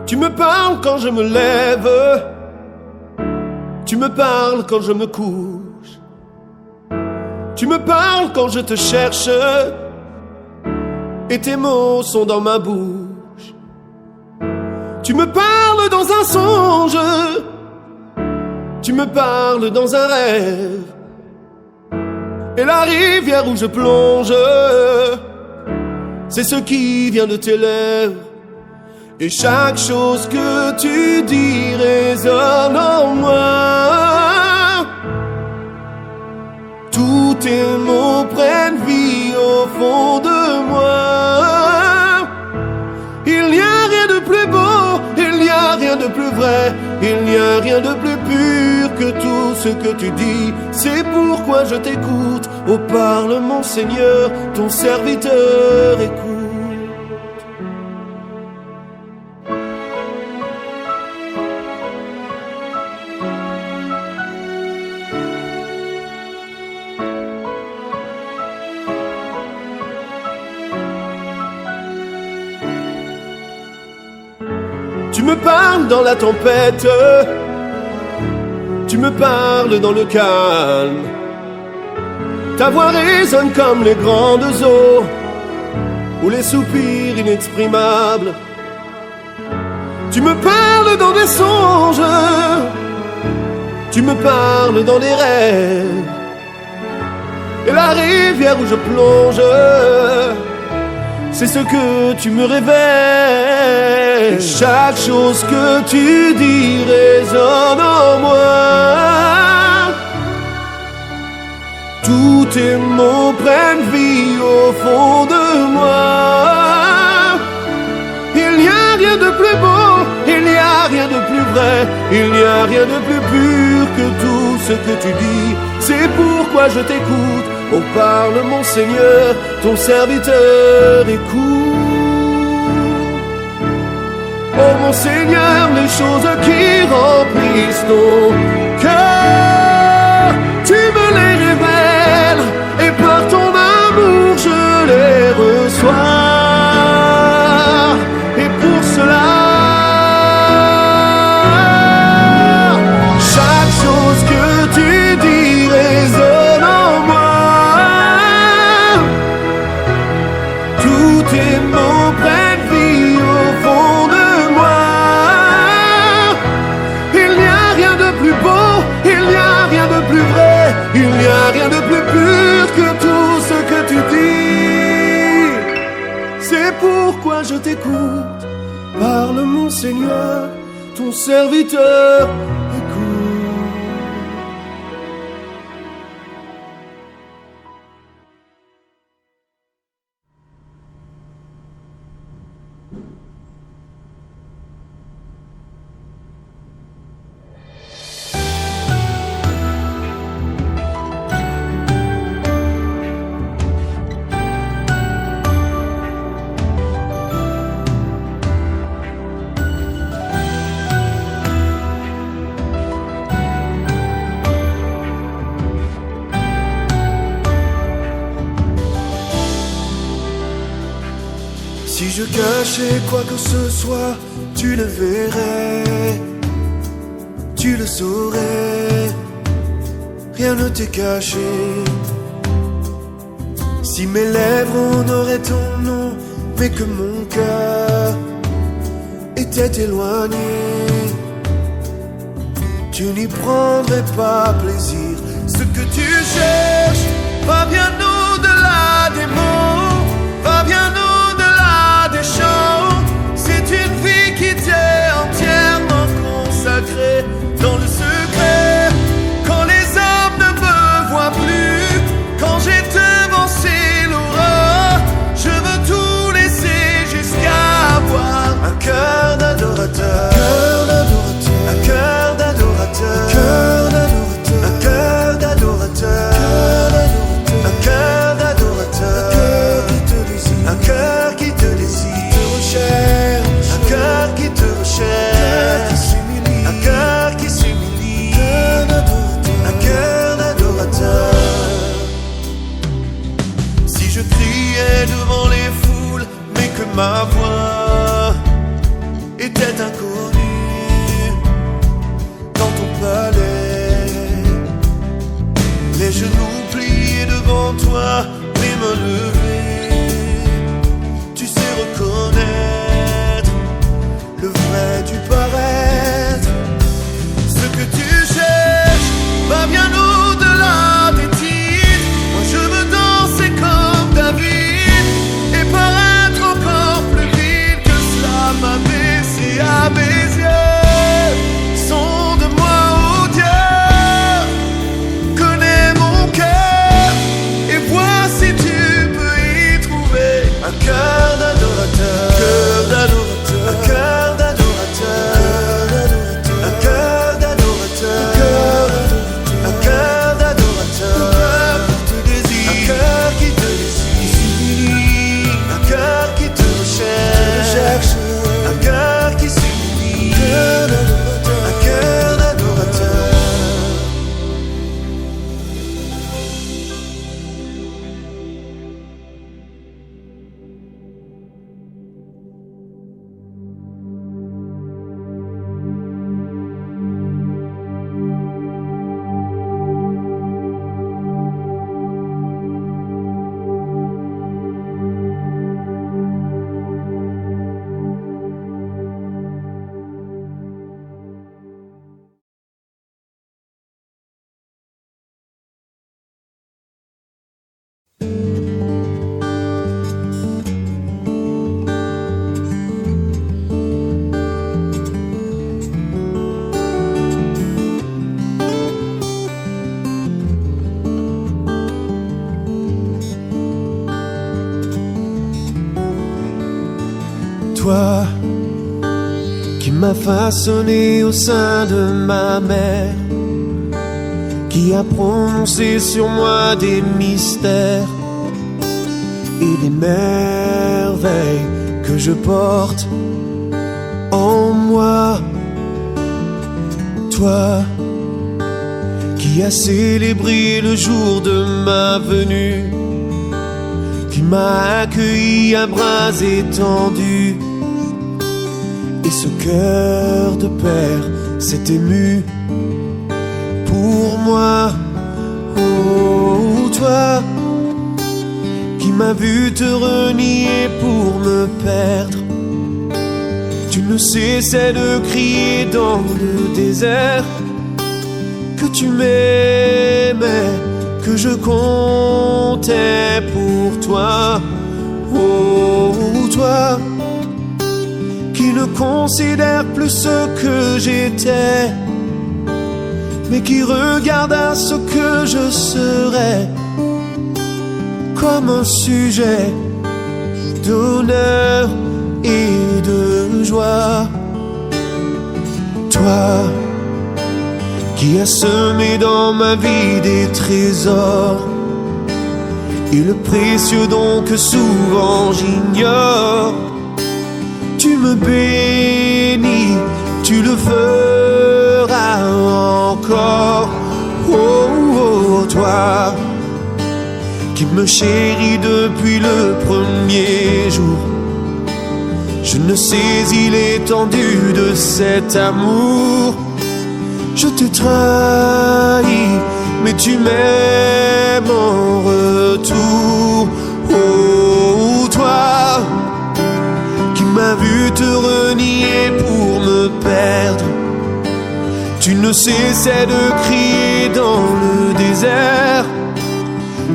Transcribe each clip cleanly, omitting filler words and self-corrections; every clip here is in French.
Tu me parles quand je me lève, tu me parles quand je me couche, tu me parles quand je te cherche, et tes mots sont dans ma bouche. Tu me parles dans un songe, tu me parles dans un rêve, et la rivière où je plonge, c'est ce qui vient de tes lèvres. Et chaque chose que tu dis résonne en moi. Tous tes mots prennent vie au fond de moi. Il n'y a rien de plus beau, il n'y a rien de plus vrai, il n'y a rien de plus pur que tout ce que tu dis. C'est pourquoi je t'écoute. Oh, parle mon Seigneur, ton serviteur écoute. Tu me parles dans la tempête, tu me parles dans le calme. Ta voix résonne comme les grandes eaux ou les soupirs inexprimables. Tu me parles dans des songes, tu me parles dans des rêves, et la rivière où je plonge, c'est ce que tu me révèles. Et chaque chose que tu dis résonne en moi. Tous tes mots prennent vie au fond de moi. Il n'y a rien de plus beau, il n'y a rien de plus vrai, il n'y a rien de plus pur que tout ce que tu dis. C'est pourquoi je t'écoute. Oh, parle mon Seigneur, ton serviteur écoute. Oh mon Seigneur, les choses qui remplissent ton cœur, tu me les révèles, et par ton amour je les reçois. Et pour cela, chaque chose que tu dis résonne en moi. Tous tes mots prennent vie au fond de moi. Il n'y a rien de plus beau, il n'y a rien de plus vrai, il n'y a rien de plus pur que tout ce que tu dis. C'est pourquoi je t'écoute. Parle mon Seigneur, ton serviteur écoute. Si je cachais quoi que ce soit, tu le verrais, tu le saurais, rien ne t'est caché. Si mes lèvres n'auraient ton nom, mais que mon cœur était éloigné, tu n'y prendrais pas plaisir. Ce que tu cherches va bien au-delà des mots, va bien au-delà des chants. C'est une vie qui t'est entièrement consacrée dans le secret. Quand les hommes ne me voient plus, quand j'ai devancé l'aurore, je veux tout laisser jusqu'à avoir un cœur d'adorateur, un cœur d'adorateur, un cœur d'adorateur, un cœur d'adorateur, un cœur d'adorateur. qui m'a façonné au sein de ma mère, qui a prononcé sur moi des mystères et des merveilles que je porte en moi. Toi qui as célébré le jour de ma venue, qui m'a accueilli à bras étendus, et ce cœur de père s'est ému pour moi. Oh, toi qui m'as vu te renier pour me perdre, tu ne cessais de crier dans le désert que tu m'aimais, que je comptais pour toi. Oh, toi qui ne considère plus ce que j'étais, mais qui regarda ce que je serais comme un sujet d'honneur et de joie. Toi qui as semé dans ma vie des trésors et le précieux don que souvent j'ignore, tu me bénis, tu le feras encore. Oh, oh, toi qui me chéris depuis le premier jour, je ne saisis l'étendue de cet amour. Je t'ai trahi, mais tu m'aimes en retour. Oh, toi qui m'as vu te renier pour me perdre, tu ne cessais de crier dans le désert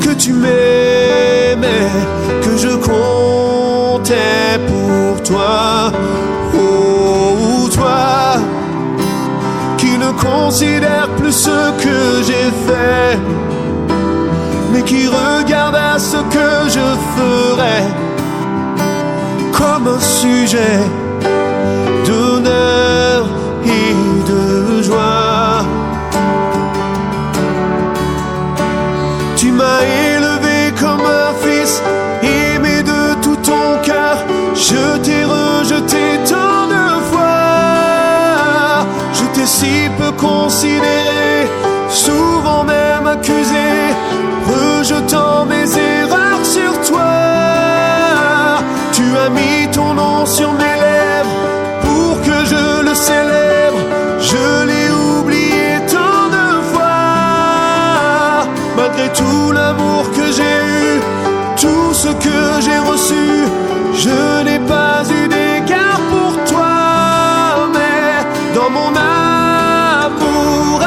que tu m'aimais, que je comptais pour toi. Oh, toi qui ne considère plus ce que j'ai fait, mais qui regarde à ce que je ferai comme un sujet d'honneur et de joie. Tu m'as élevé comme un fils, aimé de tout ton cœur. Je t'ai rejeté tant de fois, je t'ai si peu considéré, souvent même accusé, rejetant mes erreurs sur toi. Tu as mis ton nom sur mes lèvres pour que je le célèbre. Je l'ai oublié tant de fois, malgré tout l'amour que j'ai eu, tout ce que j'ai reçu, je n'ai pas eu d'égard pour toi. Mais dans mon amour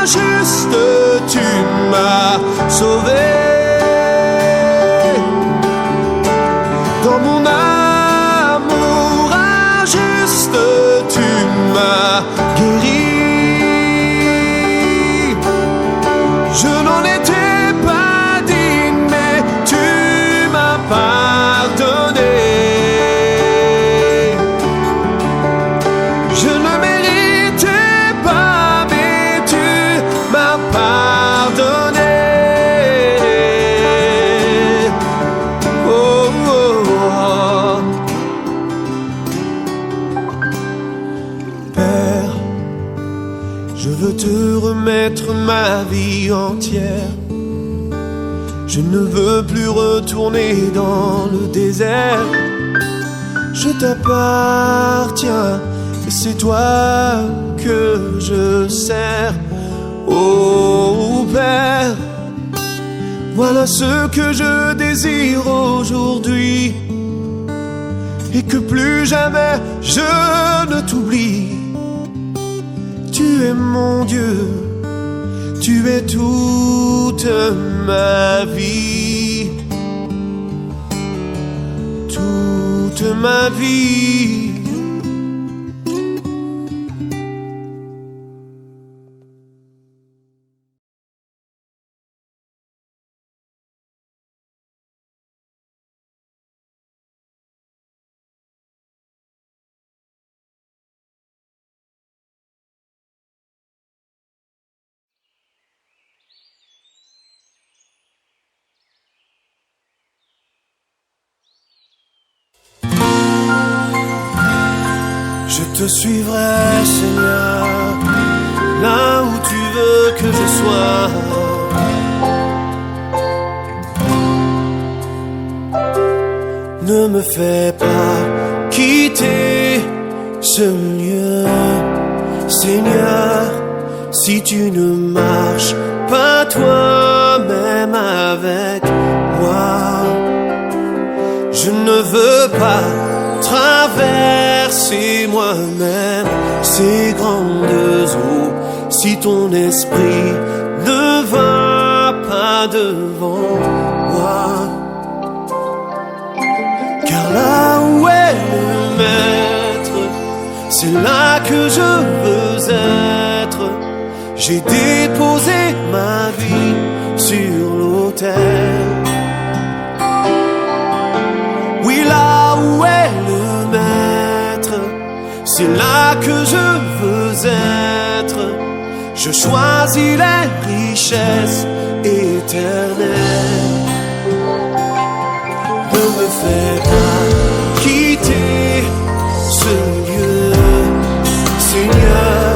injuste, tu m'as sauvé. Dans mon amour injuste, tu m'as guéri. Je n'en étais pas digne, mais tu m'as pardonné. Je ne méritais pas, mais tu m'as pardonné. Oh, oh, oh. Père, je veux te remettre ma vie entière. Je ne veux plus retourner dans le désert. Je t'appartiens et c'est toi que je sers. Oh Père, voilà ce que je désire aujourd'hui, et que plus jamais je ne t'oublie. Tu es mon Dieu, tu es toute ma vie, toute ma vie. Je te suivrai, Seigneur, là où tu veux que je sois. Ne me fais pas quitter ce lieu, Seigneur, si tu ne marches pas toi-même avec moi. Je ne veux pas traverser moi-même ces grandes eaux si ton esprit ne va pas devant moi. Car là où est le maître, c'est là que je veux être. J'ai déposé ma vie sur l'autel. Oui, là où est le maître, c'est là que je veux être. Je choisis les richesses éternelles. Ne me fais pas quitter ce lieu, Seigneur,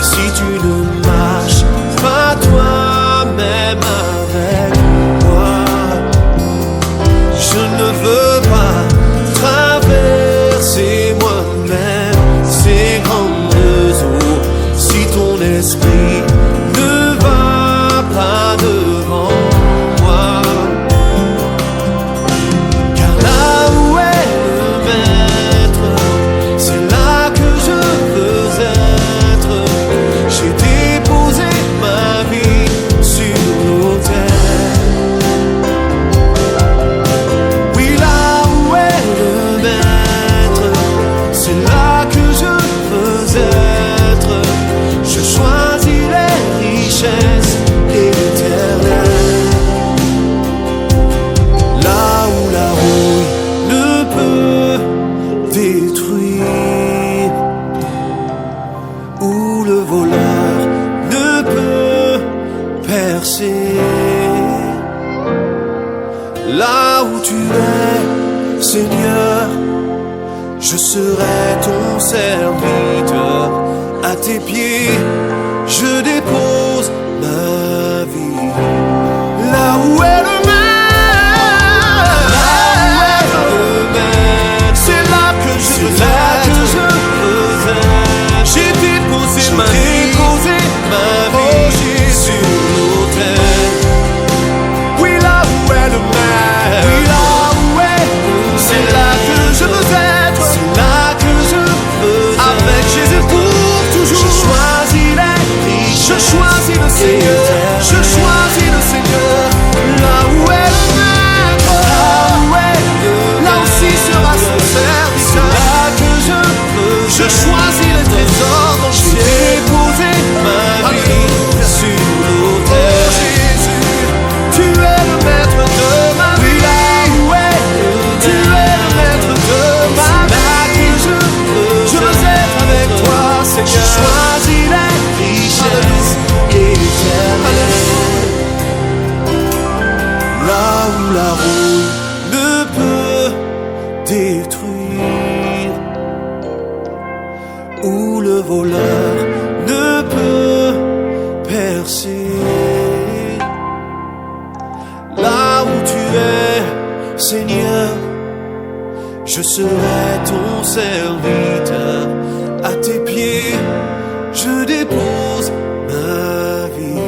si tu ne marches pas toi-même avec moi. Je ne veux pas traverser moi-même ces grandes eaux si ton esprit ne va pas devant moi. Car là où est le maître, c'est là que je veux être. J'ai déposé ma vie sur l'autel. Oui, là où est le maître, c'est là que je veux être. Je choisis les richesses éternelles. Là où la rouille ne peut détruire, où le voleur ne peut percer. Là où tu es, Seigneur, je serai ton serviteur. À tes pieds, je dépose ma vie. Là où est le maître, là où est le maître, c'est là que je veux être. J'ai déposé ma vie sur l'autel. Oui, là où est le maître, oui, là où est, c'est là que je veux être. C'est là que je veux être. Avec Jésus pour toujours. Je choisis les richesses, je choisis le Seigneur, je choisis le Seigneur. Là où est le maître, là aussi sera son service. C'est là que je veux. Je choisis les trésors dont j'ai déposé ma vie sur l'autel. Jésus, tu es le maître de ma vie. Là où est, tu es le maître de ma vie. Je veux être avec toi, Seigneur. Je choisis les richesses éternelles. Là où la rouille ne peut détruire, où le voleur ne peut percer. Là où tu es, Seigneur, je serai ton serviteur. À tes pieds, je dépose ma vie.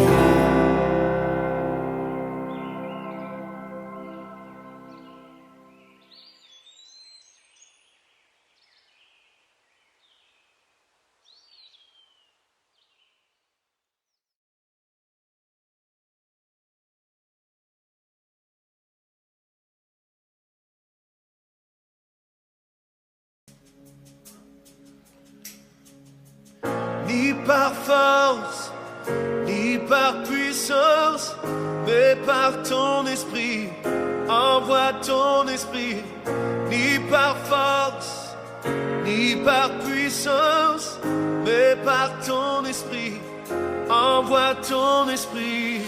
Ni par force, ni par puissance, mais par ton esprit. Envoie ton esprit. Ni par force, ni par puissance, mais par ton esprit. Envoie ton esprit.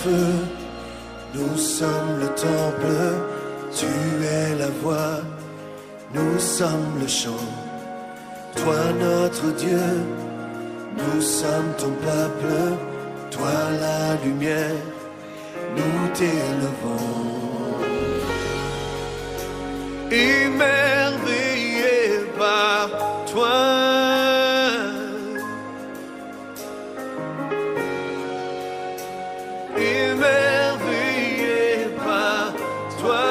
feu, nous sommes le temple, tu es la voix, nous sommes le chant. Toi notre Dieu, nous sommes ton peuple, toi la lumière, nous t'élevons. Émerveillé par toi, émerveillé par toi,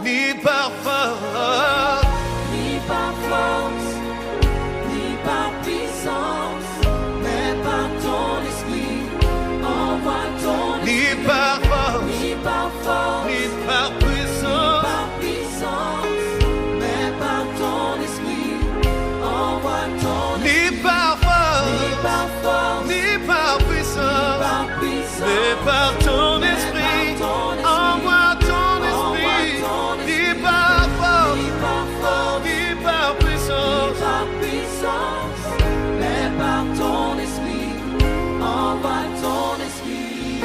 ni par force, ni par force, ni par puissance, mais par ton esprit, envoie ton esprit. ni par force, Ni par force, ni par puissance, par puissance, mais par ton esprit, envoie ton esprit. ni par force, Ni par force, ni par puissance, par puissance, mais par ton esprit, envoie ton esprit, ni par force, ni par force, ni par puissance. par puissance, mais par ton esprit, envoie ton esprit.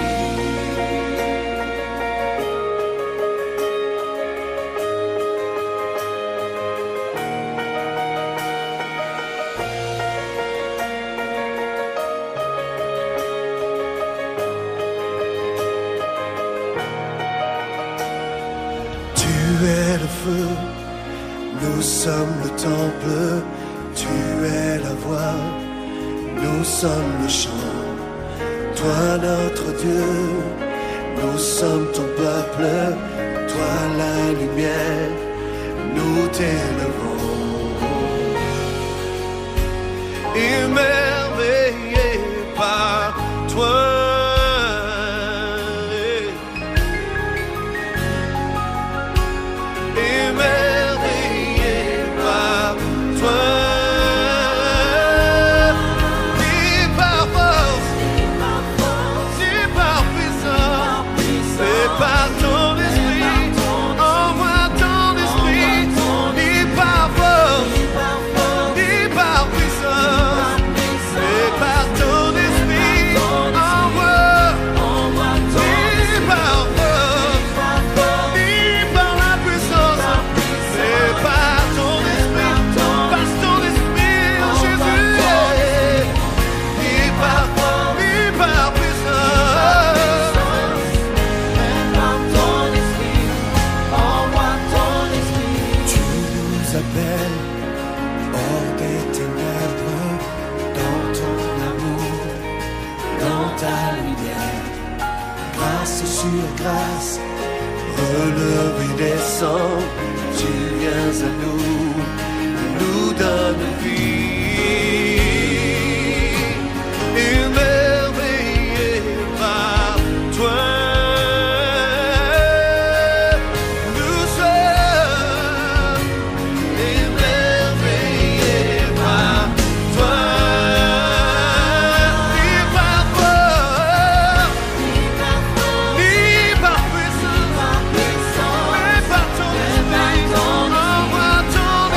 Tu es le feu, nous sommes le temple, tu es la voix, nous sommes le chant. Toi notre Dieu, nous sommes ton peuple, toi la lumière, nous t'élevons. Émerveillé par toi, émerveillé par toi, ni par force, ni par puissance, mais par ton esprit, envoie ton esprit, ni par force, ni par puissance, mais par ton esprit, envoie, ni par force, ni par la puissance, mais par ton esprit, Jésus, ni par puissance. Tu nous appelles hors des ténèbres, dans ton amour, dans ta lumière. Grâce sur grâce, relève et descend, tu viens à nous donnes vie. Émerveillé par toi, nous sommes émerveillés par toi, ni par force, ni par puissance, mais par ton esprit, envoie ton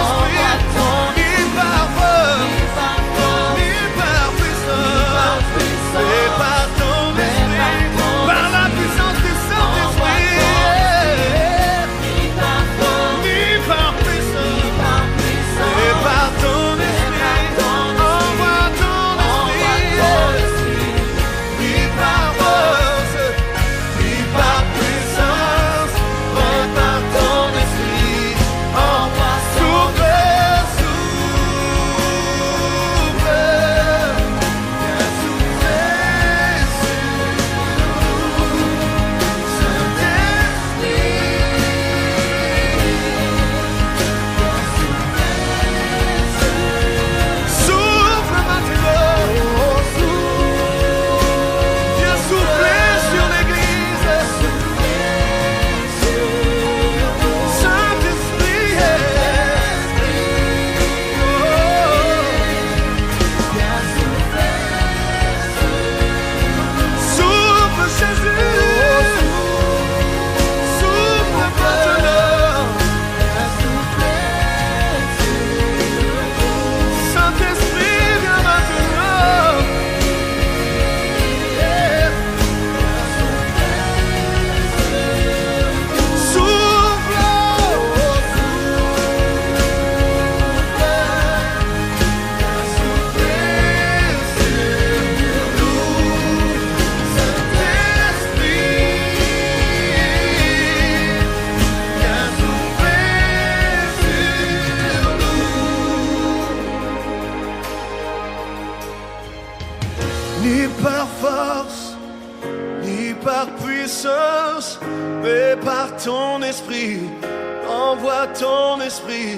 puissance, mais par ton esprit. Envoie ton esprit,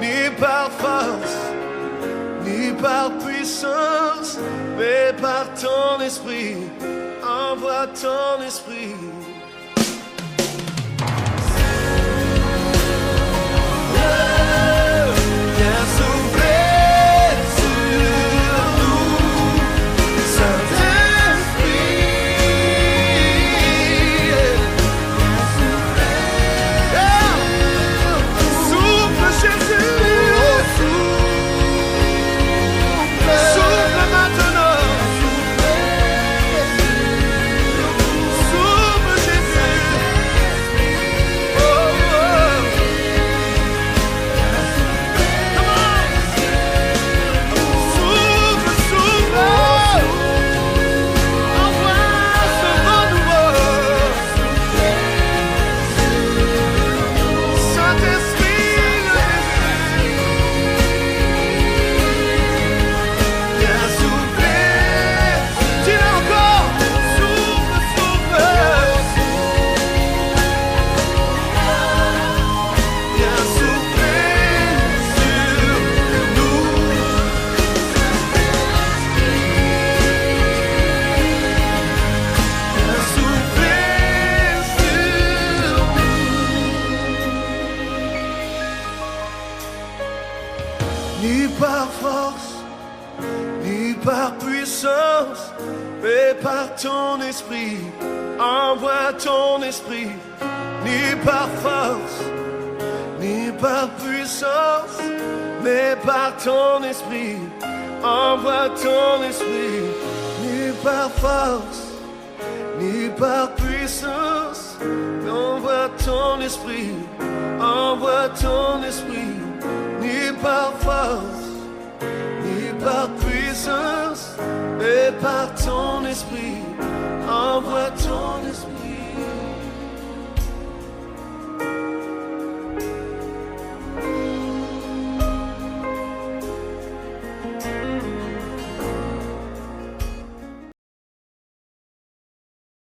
ni par force, ni par puissance, mais par ton esprit. Envoie ton esprit. Viens souffler sur nous, Saint-Esprit. Souffle Jésus, souffle maintenant. Souffle Jésus. Oh, oh. Come on. Souffle, souffle. Envoie ce vent nouveau. Saint-Esprit, viens souffler. Dis-le encore. Souffle, souffle. Viens souffler sur nous. Viens souffler sur nous. Ni par force, ni par puissance, mais par ton esprit. Envoie ton esprit, ni par force, ni par puissance, mais par ton esprit. Envoie ton esprit, ni par force, ni par puissance, mais envoie ton esprit. Envoie ton esprit, ni par force, ni par puissance, mais par ton esprit. Envoie ton esprit.